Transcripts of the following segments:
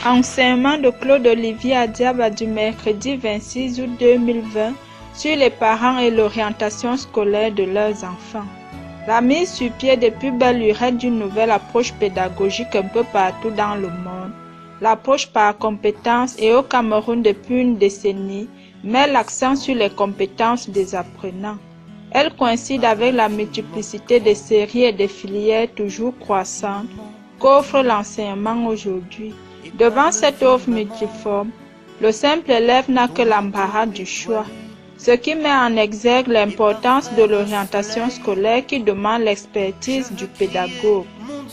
Enseignement de Claude Olivier Adiaba du mercredi 26 août 2020 sur les parents et l'orientation scolaire de leurs enfants. La mise sur pied depuis belle lurette d'une nouvelle approche pédagogique un peu partout dans le monde. L'approche par compétences et au Cameroun depuis une décennie met l'accent sur les compétences des apprenants. Elle coïncide avec la multiplicité des séries et des filières toujours croissantes qu'offre l'enseignement aujourd'hui. Devant cette offre multiforme, le simple élève n'a que l'embarras du choix, ce qui met en exergue l'importance de l'orientation scolaire qui demande l'expertise du pédagogue.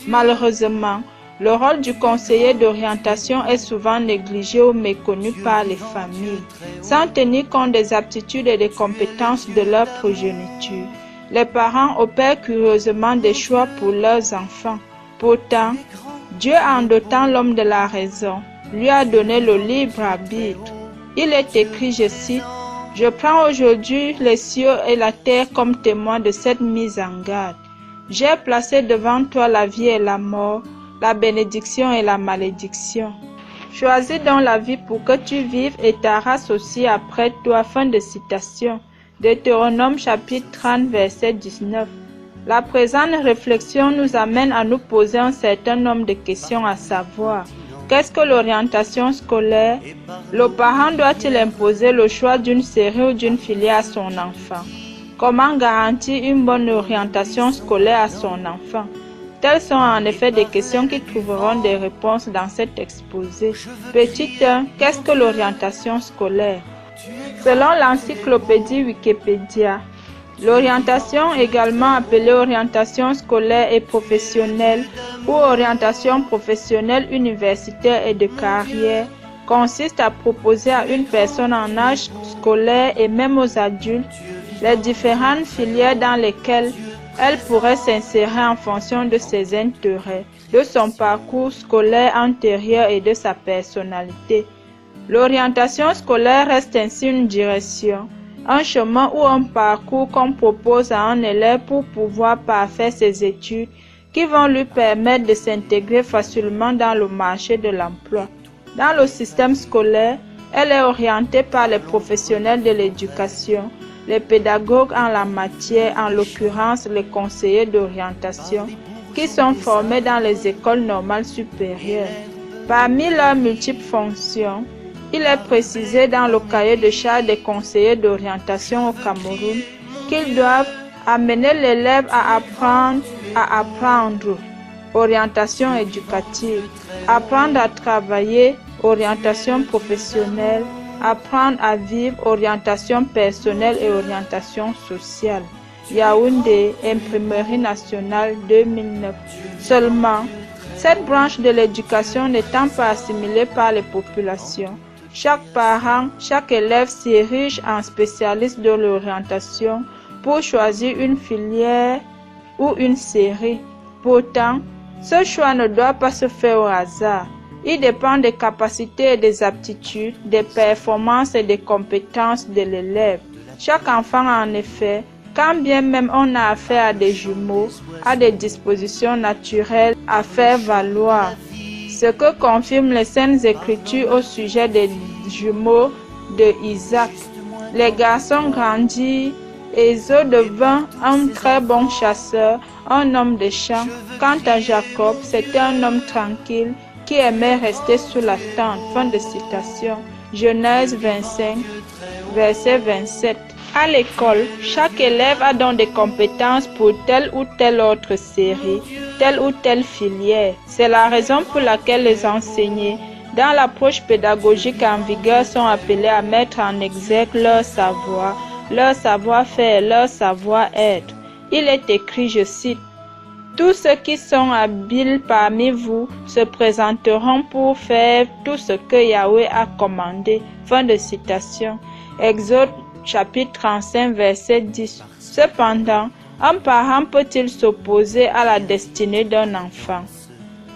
Malheureusement, le rôle du conseiller d'orientation est souvent négligé ou méconnu par les familles. Sans tenir compte des aptitudes et des compétences de leur progéniture, les parents opèrent curieusement des choix pour leurs enfants. Pourtant, Dieu, en dotant l'homme de la raison, lui a donné le libre arbitre. Il est écrit, je cite, « Je prends aujourd'hui les cieux et la terre comme témoins de cette mise en garde. J'ai placé devant toi la vie et la mort, la bénédiction et la malédiction. Choisis donc la vie pour que tu vives et ta race aussi après toi. » Fin de citation. Deutéronome chapitre 30 verset 19. La présente réflexion nous amène à nous poser un certain nombre de questions, à savoir: qu'est-ce que l'orientation scolaire? Le parent doit-il imposer le choix d'une série ou d'une filière à son enfant? Comment garantir une bonne orientation scolaire à son enfant? Telles sont en effet des questions qui trouveront des réponses dans cet exposé. Petit 1. Qu'est-ce que l'orientation scolaire? Selon l'encyclopédie Wikipédia, l'orientation, également appelée orientation scolaire et professionnelle ou orientation professionnelle universitaire et de carrière, consiste à proposer à une personne en âge scolaire et même aux adultes les différentes filières dans lesquelles elle pourrait s'insérer en fonction de ses intérêts, de son parcours scolaire antérieur et de sa personnalité. L'orientation scolaire reste ainsi une direction, un chemin ou un parcours qu'on propose à un élève pour pouvoir parfaire ses études qui vont lui permettre de s'intégrer facilement dans le marché de l'emploi. Dans le système scolaire, elle est orientée par les professionnels de l'éducation, les pédagogues en la matière, en l'occurrence les conseillers d'orientation, qui sont formés dans les écoles normales supérieures. Parmi leurs multiples fonctions, il est précisé dans le cahier de charge des conseillers d'orientation au Cameroun qu'ils doivent amener l'élève à apprendre, orientation éducative, apprendre à travailler, orientation professionnelle, apprendre à vivre, orientation personnelle et orientation sociale. Yaoundé, Imprimerie nationale 2009. Seulement, cette branche de l'éducation n'étant pas assimilée par les populations, chaque parent, chaque élève s'érige en spécialiste de l'orientation pour choisir une filière ou une série. Pourtant, ce choix ne doit pas se faire au hasard. Il dépend des capacités et des aptitudes, des performances et des compétences de l'élève. Chaque enfant, en effet, quand bien même on a affaire à des jumeaux, a des dispositions naturelles à faire valoir. Ce que confirment les Saintes Écritures au sujet des jumeaux de Isaac. Les garçons grandirent, et Ésaü devint un très bon chasseur, un homme de champ. Quant à Jacob, c'était un homme tranquille qui aimait rester sous la tente. Fin de citation. Genèse 25, verset 27. À l'école, chaque élève a donc des compétences pour telle ou telle autre série, telle ou telle filière. C'est la raison pour laquelle les enseignants, dans l'approche pédagogique en vigueur, sont appelés à mettre en exergue leur savoir, leur savoir-faire, leur savoir-être. Il est écrit, je cite, « Tous ceux qui sont habiles parmi vous se présenteront pour faire tout ce que Yahweh a commandé. » Fin de citation. Exode chapitre 35, verset 10. Cependant, un parent peut-il s'opposer à la destinée d'un enfant?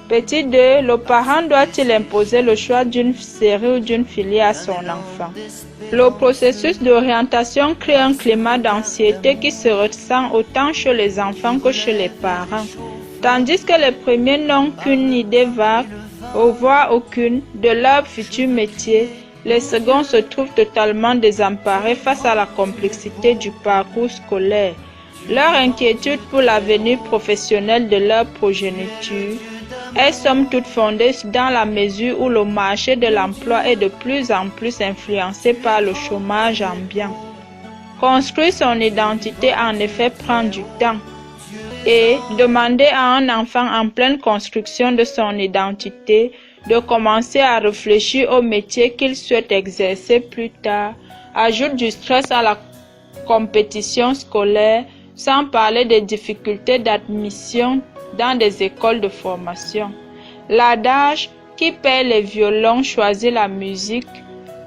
Petit 2. Le parent doit-il imposer le choix d'une série ou d'une filière à son enfant? Le processus d'orientation crée un climat d'anxiété qui se ressent autant chez les enfants que chez les parents. Tandis que les premiers n'ont qu'une idée vague, ou voire aucune, de leur futur métier, les seconds se trouvent totalement désemparés face à la complexité du parcours scolaire. Leur inquiétude pour l'avenir professionnel de leur progéniture est somme toute fondée dans la mesure où le marché de l'emploi est de plus en plus influencé par le chômage ambiant. Construire son identité en effet prend du temps. Et demander à un enfant en pleine construction de son identité de commencer à réfléchir au métier qu'il souhaite exercer plus tard ajoute du stress à la compétition scolaire, sans parler des difficultés d'admission dans des écoles de formation. L'adage « qui paie les violons choisit la musique »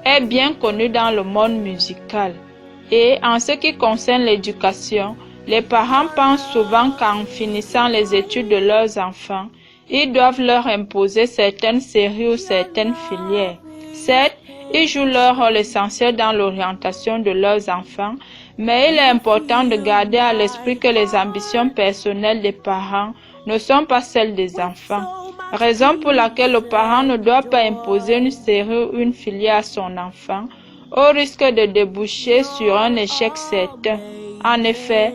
est bien connu dans le monde musical. Et en ce qui concerne l'éducation, les parents pensent souvent qu'en finissant les études de leurs enfants, ils doivent leur imposer certaines séries ou certaines filières. Certes, ils jouent leur rôle essentiel dans l'orientation de leurs enfants, mais il est important de garder à l'esprit que les ambitions personnelles des parents ne sont pas celles des enfants. Raison pour laquelle le parent ne doit pas imposer une série ou une filière à son enfant, au risque de déboucher sur un échec certain. En effet,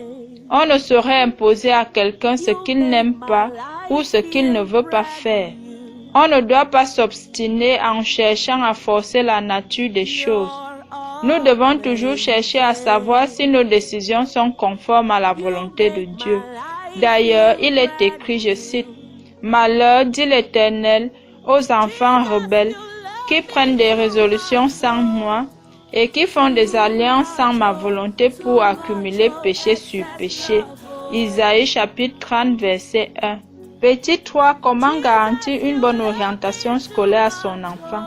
on ne saurait imposer à quelqu'un ce qu'il n'aime pas ou ce qu'il ne veut pas faire. On ne doit pas s'obstiner en cherchant à forcer la nature des choses. Nous devons toujours chercher à savoir si nos décisions sont conformes à la volonté de Dieu. D'ailleurs, il est écrit, je cite, « Malheur, dit l'Éternel, aux enfants rebelles qui prennent des résolutions sans moi et qui font des alliances sans ma volonté pour accumuler péché sur péché. » Isaïe chapitre 30, verset 1. Petit 3. Comment garantir une bonne orientation scolaire à son enfant?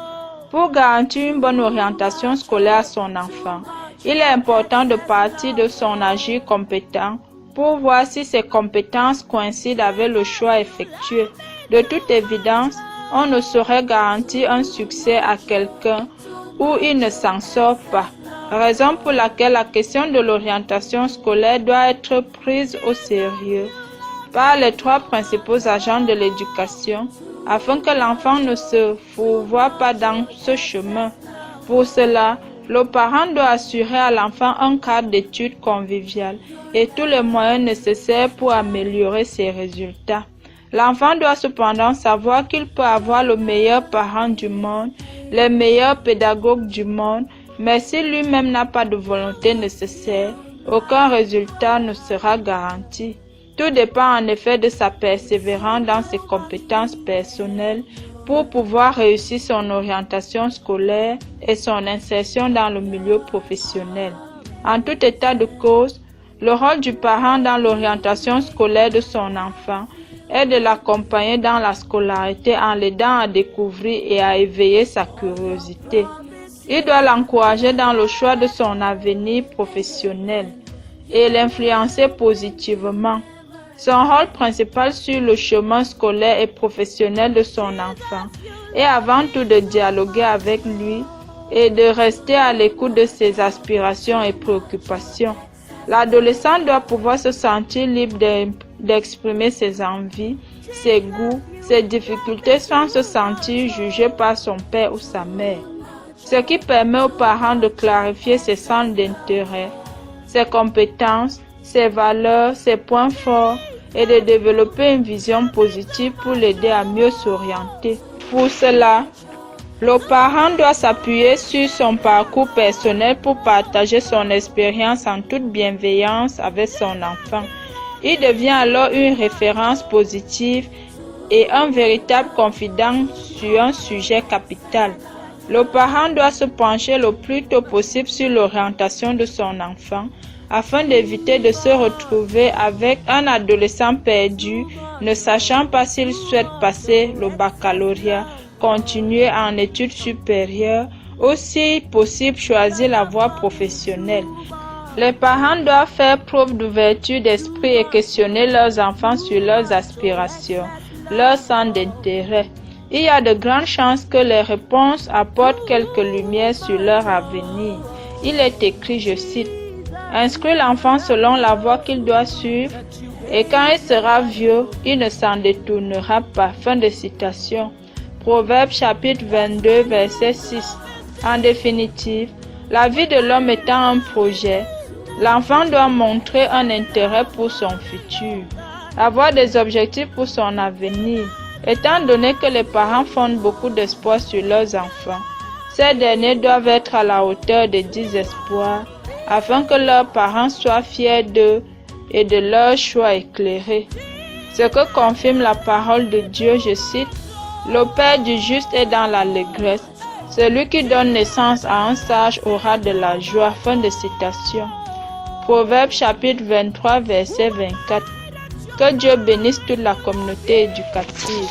Pour garantir une bonne orientation scolaire à son enfant, il est important de partir de son agir compétent pour voir si ses compétences coïncident avec le choix effectué. De toute évidence, on ne saurait garantir un succès à quelqu'un où il ne s'en sort pas. Raison pour laquelle la question de l'orientation scolaire doit être prise au sérieux par les trois principaux agents de l'éducation, afin que l'enfant ne se fourvoie pas dans ce chemin. Pour cela, le parent doit assurer à l'enfant un cadre d'études convivial et tous les moyens nécessaires pour améliorer ses résultats. L'enfant doit cependant savoir qu'il peut avoir le meilleur parent du monde, les meilleurs pédagogues du monde, mais si lui-même n'a pas de volonté nécessaire, aucun résultat ne sera garanti. Tout dépend en effet de sa persévérance dans ses compétences personnelles pour pouvoir réussir son orientation scolaire et son insertion dans le milieu professionnel. En tout état de cause, le rôle du parent dans l'orientation scolaire de son enfant est de l'accompagner dans la scolarité en l'aidant à découvrir et à éveiller sa curiosité. Il doit l'encourager dans le choix de son avenir professionnel et l'influencer positivement. Son rôle principal sur le chemin scolaire et professionnel de son enfant est avant tout de dialoguer avec lui et de rester à l'écoute de ses aspirations et préoccupations. L'adolescent doit pouvoir se sentir libre d'exprimer ses envies, ses goûts, ses difficultés sans se sentir jugé par son père ou sa mère. Ce qui permet aux parents de clarifier ses centres d'intérêt, ses compétences, ses valeurs, ses points forts et de développer une vision positive pour l'aider à mieux s'orienter. Pour cela, le parent doit s'appuyer sur son parcours personnel pour partager son expérience en toute bienveillance avec son enfant. Il devient alors une référence positive et un véritable confident sur un sujet capital. Le parent doit se pencher le plus tôt possible sur l'orientation de son enfant afin d'éviter de se retrouver avec un adolescent perdu, ne sachant pas s'il souhaite passer le baccalauréat, continuer en études supérieures ou si possible choisir la voie professionnelle. Les parents doivent faire preuve d'ouverture d'esprit et questionner leurs enfants sur leurs aspirations, leurs centres d'intérêt. Il y a de grandes chances que les réponses apportent quelques lumières sur leur avenir. Il est écrit, je cite, « Instruis l'enfant selon la voie qu'il doit suivre, et quand il sera vieux, il ne s'en détournera pas. » Fin de citation. Proverbes chapitre 22, verset 6. En définitive, la vie de l'homme étant un projet, l'enfant doit montrer un intérêt pour son futur, avoir des objectifs pour son avenir. Étant donné que les parents fondent beaucoup d'espoir sur leurs enfants, ces derniers doivent être à la hauteur de 10 espoirs afin que leurs parents soient fiers d'eux et de leurs choix éclairés. Ce que confirme la parole de Dieu, je cite, « Le Père du juste est dans l'allégresse. Celui qui donne naissance à un sage aura de la joie. » Fin de citation. Proverbes chapitre 23, verset 24. Que Dieu bénisse toute la communauté éducative.